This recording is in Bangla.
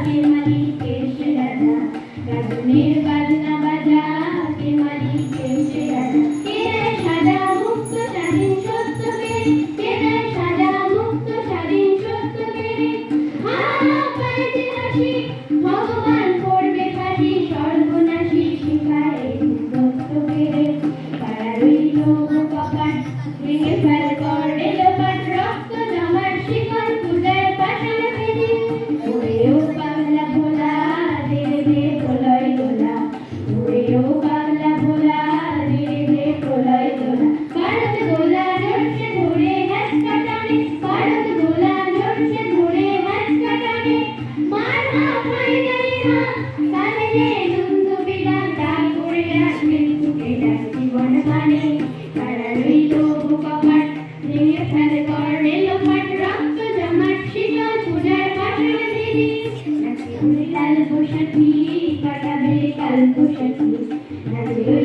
কে মালিক এসে রাজা গাজনের বাজনা বাজা কে মালিক এসে রাজা কে দেয় সাজা মুক্ত স্বাধীন সত্য পেরে কে দেয় সাজা মুক্ত স্বাধীন সত্য পেরে পায়েতে হাসি ভগবান করবে ফাঁসি সর্বনাশী শিখায় দত্ত পেরে তারা রইল কপাট ভেঙে ফেল করে লোপাট রক্ত জমার শিকল পূজার পাষাণ বেদি ওরেও পাগলা ভোলা ধীরে ধীরে প্রলয় দোলা ওরেও পাগলা ভোলা ধীরে ধীরে প্রলয় দোলা ভারত গোলা জোরসে ধরে হ্যাঁচকা টানে ভারত গোলা জোরসে ধরে হ্যাঁচকা টানে মার হাফ হয়ে গেলে না কাঁদলে নন্দ বিরাট ডাক করে ডাক মৃত্যুকে ডাক জীবন মানে তারা রইল কপাট ভেঙে ফেল করে লোপাট রক্ত জমাট শিকল পূজার পাষাণ বেদি নাচে উড়ে কাল বৈশাখী কাটাবে কাল বৈশাখী নাচে